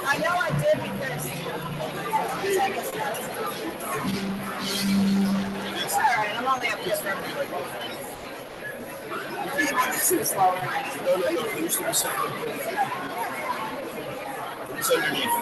I know I did because it's all right. I'm only up here for this is slower. No, there's no second. It's underneath.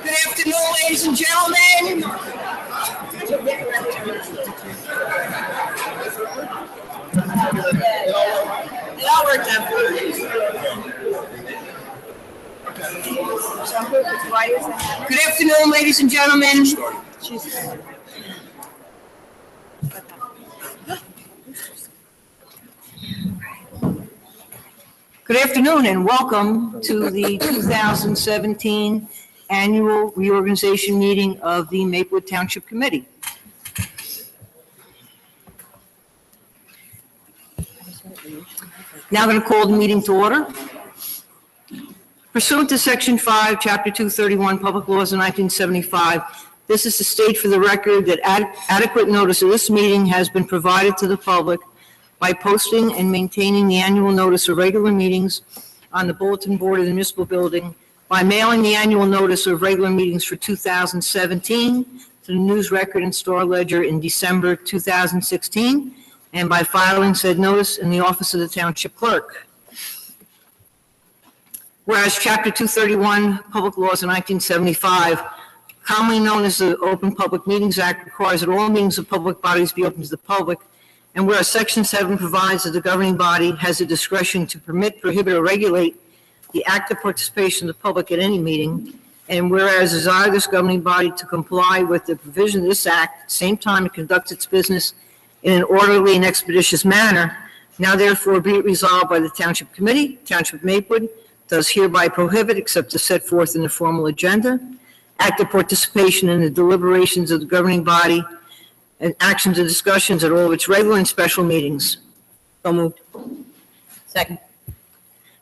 Good afternoon, ladies and gentlemen. It all worked out for you. Good afternoon, ladies and gentlemen. Good afternoon and welcome to the 2017 Annual Reorganization Meeting of the Maplewood Township Committee. Now I'm going to call the meeting to order. Pursuant to Section 5, Chapter 231, Public Laws of 1975, this is to state for the record that adequate notice of this meeting has been provided to the public by posting and maintaining the annual notice of regular meetings on the bulletin board of the municipal building, by mailing the annual notice of regular meetings for 2017 to the News Record and Star Ledger in December 2016, and by filing said notice in the office of the township clerk. Whereas Chapter 231, Public Laws of 1975, commonly known as the Open Public Meetings Act, requires that all meetings of public bodies be open to the public, and whereas Section 7 provides that the governing body has the discretion to permit, prohibit, or regulate the active participation of the public at any meeting, and whereas desire this governing body to comply with the provision of this act, at the same time it conducts its business in an orderly and expeditious manner, now therefore be it resolved by the Township Committee, Township of Maplewood, does hereby prohibit, except as set forth in the formal agenda, active participation in the deliberations of the governing body and actions and discussions at all of its regular and special meetings. So moved. Second.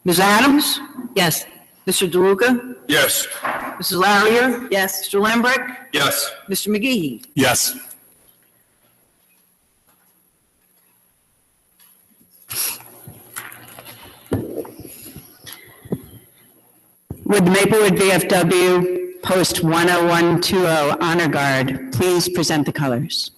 Ms. Adams? Yes. Mr. DeLuca? Yes. Mrs. Larrier? Yes. Mr. Lembrick? Yes. Mr. McGee? Yes. Would the Maplewood VFW Post 10120 Honor Guard please present the colors?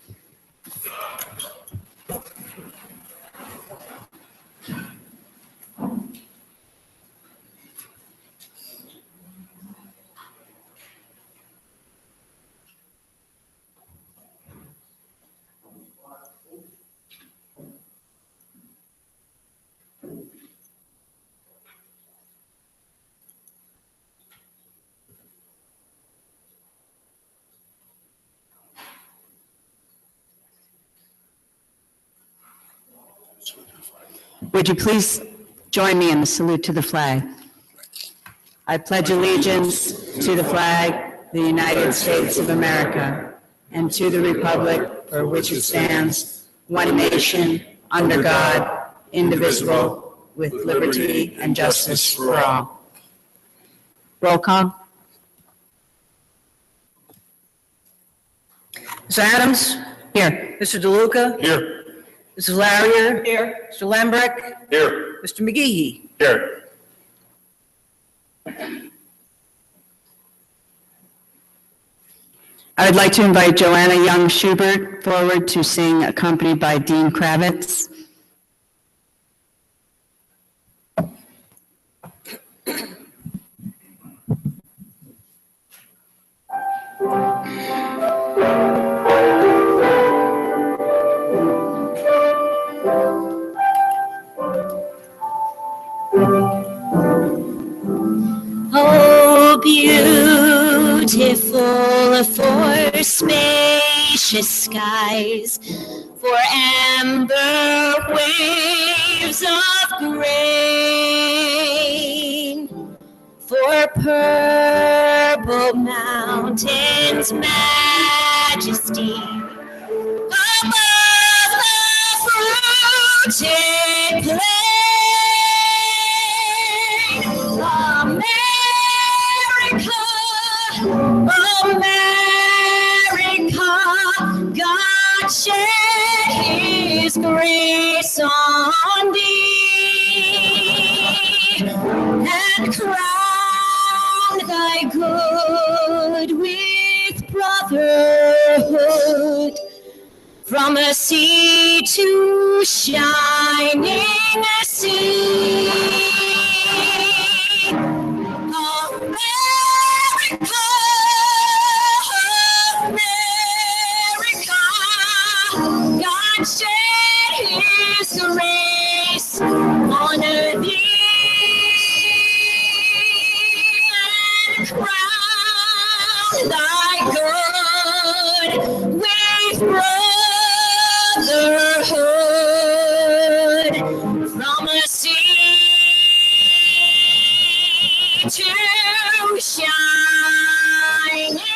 Would you please join me in the salute to the flag? I pledge allegiance to the flag of the United States of America and to the republic for which it stands, one nation, under God, indivisible, with liberty and justice for all. Roll call. Ms. Adams? Here. Mr. DeLuca? Here. Mrs. Larrier? Here. Mr. Lembrick? Here. Mr. McGee? Here. I would like to invite Joanna Young Schubert forward to sing, accompanied by Dean Kravitz. beautiful for spacious skies, for amber waves of grain, for purple mountains' majesty above the fruited plain. America, God shed His grace on thee and crowned thy good with brotherhood, from a sea to shining sea. America, America, God shed His grace on thee and crowned thy good with brotherhood, from a sea to shining sea.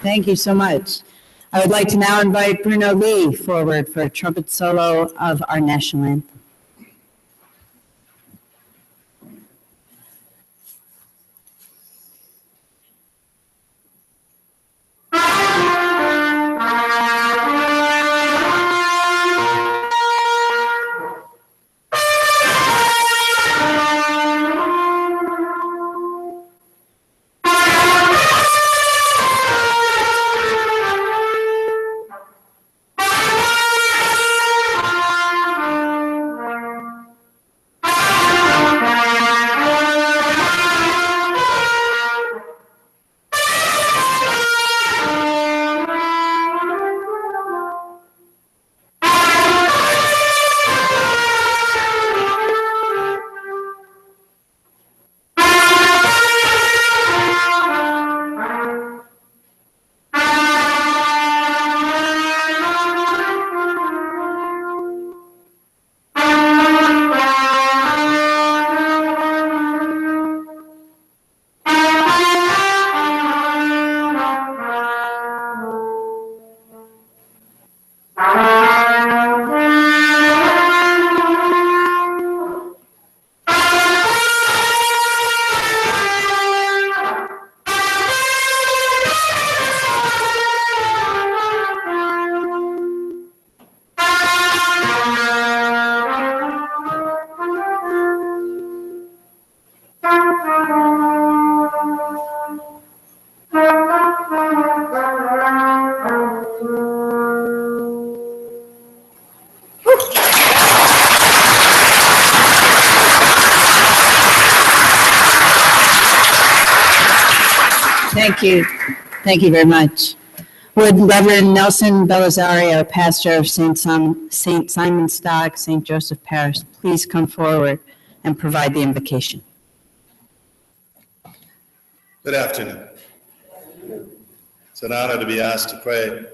Thank you so much. I would like to now invite Bruno Lee forward for a trumpet solo of our national anthem. Thank you. Thank you very much. Would Reverend Nelson Belisario, pastor of St. Simon Stock, St. Joseph Parish, please come forward and provide the invocation. Good afternoon. It's an honor to be asked to pray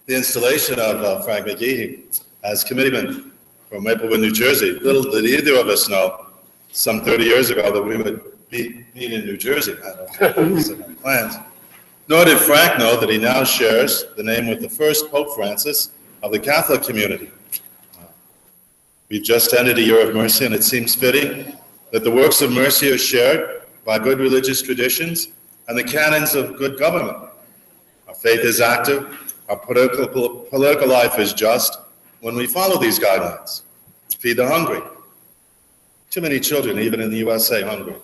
the installation of Frank McGehee as committeeman from Maplewood, New Jersey. Little did either of us know some 30 years ago that we would meet in New Jersey. I don't know if this in our plans. Nor did Frank know that he now shares the name with the first Pope Francis of the Catholic community. We've just ended a year of mercy, and it seems fitting that the works of mercy are shared by good religious traditions and the canons of good government. Our faith is active, our political life is just when we follow these guidelines. Feed the hungry. Too many children, even in the USA, hungry.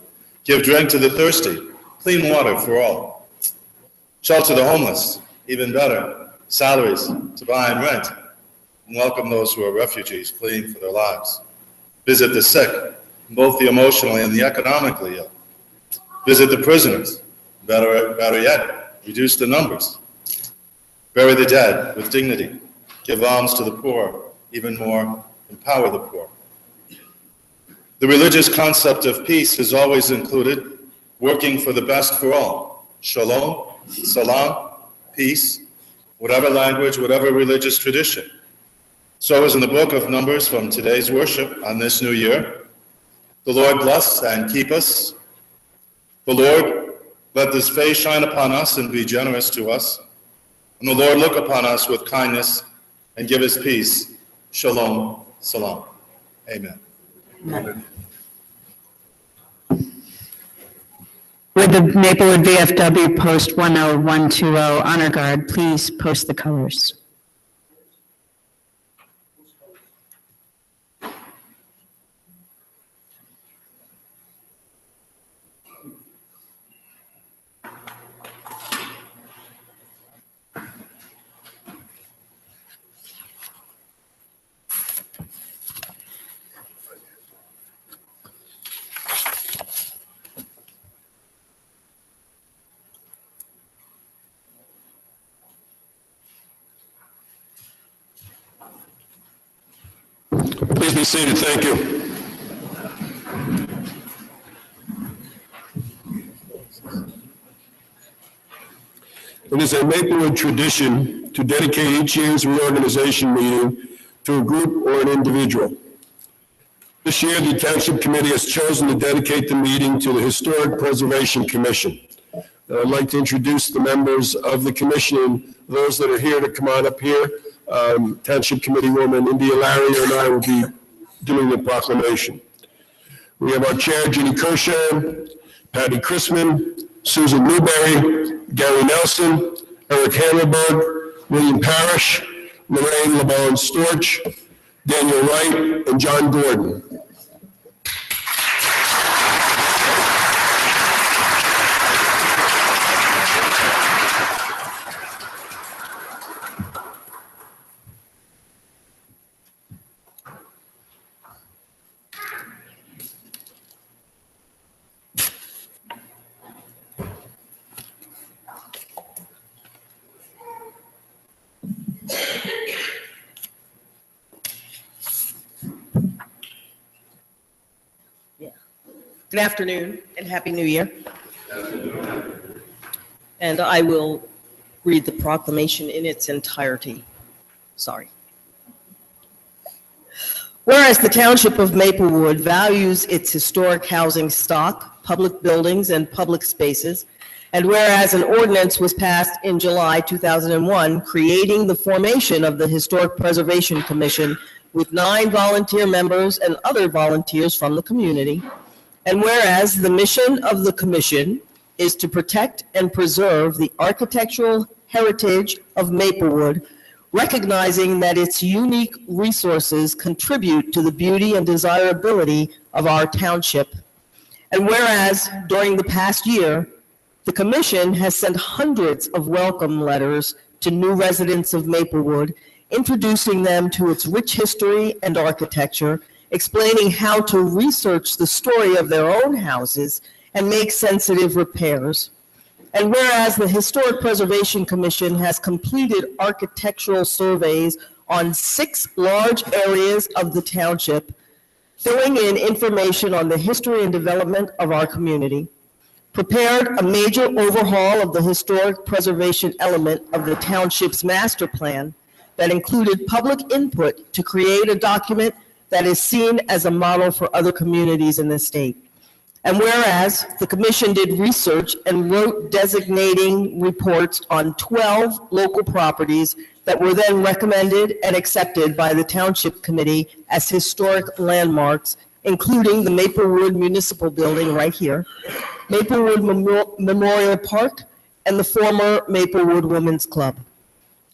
Give drink to the thirsty. Clean water for all. Shelter the homeless. Even better, salaries to buy and rent. And welcome those who are refugees fleeing for their lives. Visit the sick. both the emotionally and the economically ill. Visit the prisoners, better yet, reduce the numbers. Bury the dead with dignity. Give alms to the poor, even more, empower the poor. The religious concept of peace has always included working for the best for all. Shalom, salam, peace, whatever language, whatever religious tradition. So as in the book of Numbers from today's worship on this new year, the Lord bless and keep us. The Lord let his face shine upon us and be generous to us. And the Lord look upon us with kindness and give us peace. Shalom, salam. Amen. Amen. Would the Maplewood VFW Post 10120 Honor Guard please post the colors? Please be seated. Thank you. It is a Maplewood tradition to dedicate each year's reorganization meeting to a group or an individual. This year, the Township Committee has chosen to dedicate the meeting to the Historic Preservation Commission. And I'd like to introduce the members of the commission, those that are here to come on up here. Township Committee Woman India Larry and I will be doing the proclamation. We have our chair, Ginny Kershaw, Patty Chrisman, Susan Newberry, Gary Nelson, Eric Hammerberg, William Parrish, Lorraine LeBon Storch, Daniel Wright, and John Gordon. Good afternoon and Happy New Year. And I will read the proclamation in its entirety. Sorry. Whereas the Township of Maplewood values its historic housing stock, public buildings, and public spaces, and whereas an ordinance was passed in July 2001 creating the formation of the Historic Preservation Commission with 9 volunteer members and other volunteers from the community, and whereas the mission of the commission is to protect and preserve the architectural heritage of Maplewood, recognizing that its unique resources contribute to the beauty and desirability of our township. And whereas during the past year, the commission has sent hundreds of welcome letters to new residents of Maplewood, introducing them to its rich history and architecture, explaining how to research the story of their own houses and make sensitive repairs. And whereas the Historic Preservation Commission has completed architectural surveys on 6 large areas of the township, filling in information on the history and development of our community, prepared a major overhaul of the historic preservation element of the township's master plan that included public input to create a document that is seen as a model for other communities in the state. And whereas the commission did research and wrote designating reports on 12 local properties that were then recommended and accepted by the Township Committee as historic landmarks, including the Maplewood Municipal Building right here, Maplewood Memorial Park, and the former Maplewood Women's Club.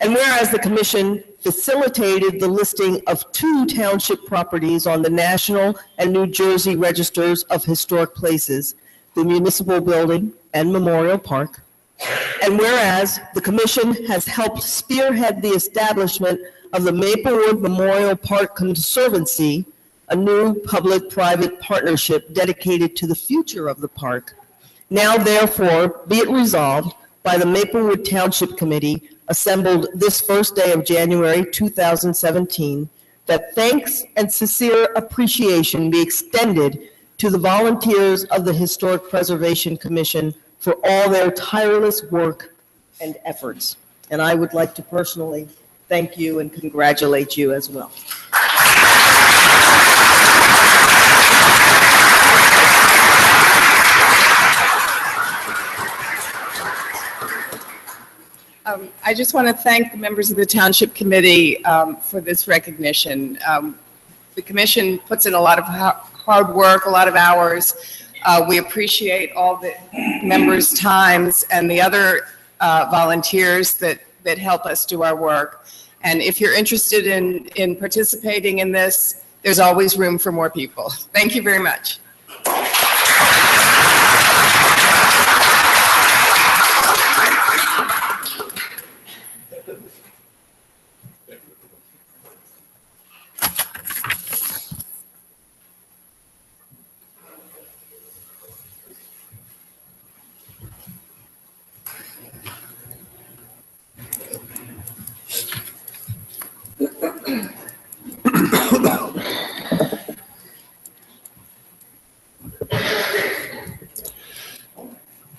And whereas the commission facilitated the listing of 2 township properties on the National and New Jersey Registers of Historic Places, the Municipal Building and Memorial Park. And whereas the commission has helped spearhead the establishment of the Maplewood Memorial Park Conservancy, a new public-private partnership dedicated to the future of the park. Now therefore, be it resolved by the Maplewood Township Committee assembled this first day of January 2017, that thanks and sincere appreciation be extended to the volunteers of the Historic Preservation Commission for all their tireless work and efforts. And I would like to personally thank you and congratulate you as well. I just want to thank the members of the Township Committee for this recognition. The commission puts in a lot of hard work, a lot of hours. We appreciate all the members' times and the other volunteers that help us do our work. And if you're interested in participating in this, there's always room for more people. Thank you very much.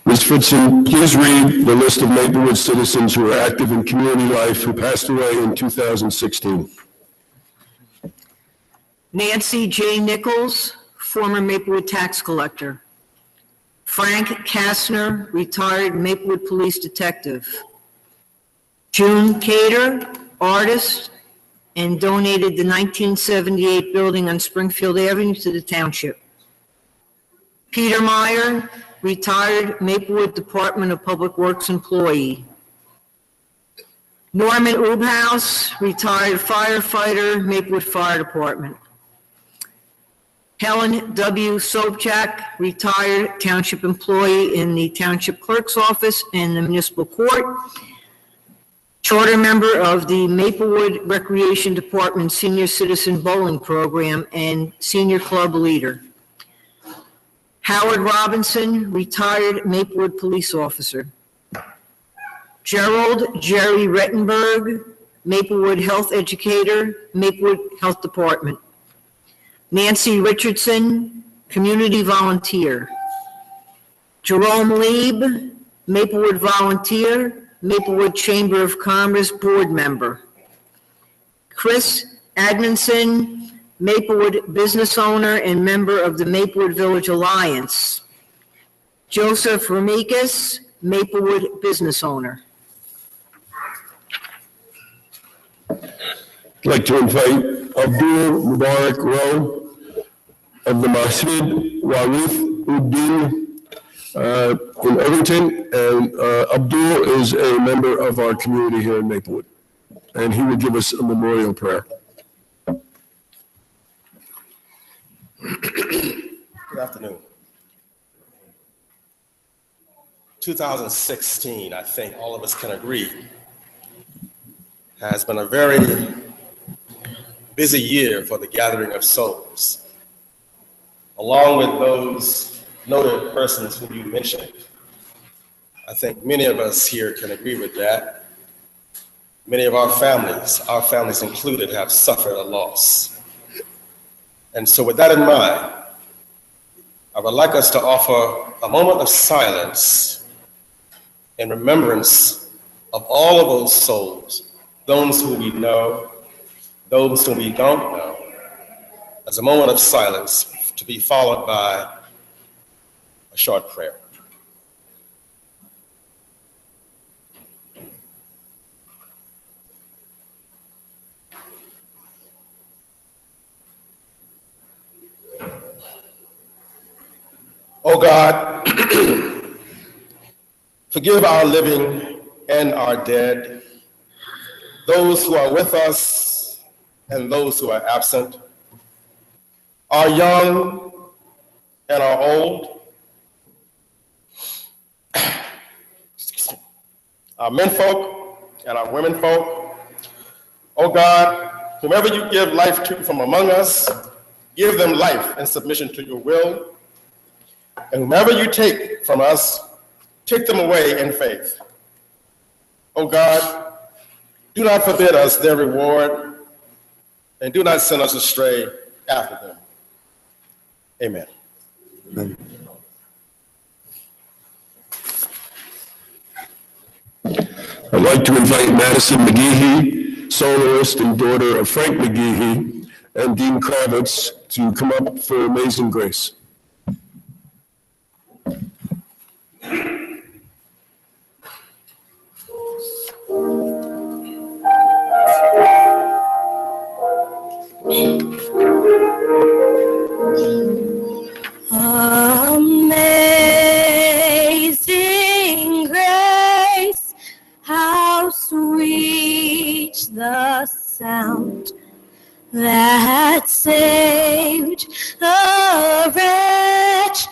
Ms. Fritzen, please read the list of Maplewood citizens who are active in community life who passed away in 2016. Nancy J. Nichols, former Maplewood tax collector. Frank Kastner, retired Maplewood police detective. June Cater, artist, and donated the 1978 building on Springfield Avenue to the township. Peter Meyer, retired Maplewood Department of Public Works employee. Norman Ubhaus, retired firefighter, Maplewood Fire Department. Helen W. Sobchak, retired township employee in the township clerk's office and the municipal court. Charter member of the Maplewood Recreation Department Senior Citizen Bowling Program and senior club leader. Howard Robinson, retired Maplewood police officer. Gerald Jerry Rettenberg, Maplewood health educator, Maplewood Health Department. Nancy Richardson, community volunteer. Jerome Lieb, Maplewood volunteer, Maplewood Chamber of Commerce board member. Chris Admonson, Maplewood business owner and member of the Maplewood Village Alliance. Joseph Ramikis, Maplewood business owner. I'd like to invite Abdul Mubarak Rowe of the Masjid Warith Uddin in Irvington, and Abdul is a member of our community here in Maplewood, and he will give us a memorial prayer. Good afternoon. 2016, I think all of us can agree, has been a very busy year for the gathering of souls. Along with those noted persons who you mentioned, I think many of us here can agree with that. Many of our families included, have suffered a loss. And so with that in mind, I would like us to offer a moment of silence in remembrance of all of those souls, those who we know, those who we don't know, as a moment of silence to be followed by a short prayer. Oh God, forgive our living and our dead, those who are with us and those who are absent, our young and our old, our menfolk and our womenfolk. Oh God, whomever you give life to from among us, give them life and submission to your will. And whomever you take from us, take them away in faith. Oh God, do not forbid us their reward, and do not send us astray after them. Amen. Amen. I'd like to invite Madison McGehee, soloist and daughter of Frank McGehee, and Dean Kravitz to come up for Amazing Grace. Amazing grace, how sweet the sound that saved a wretch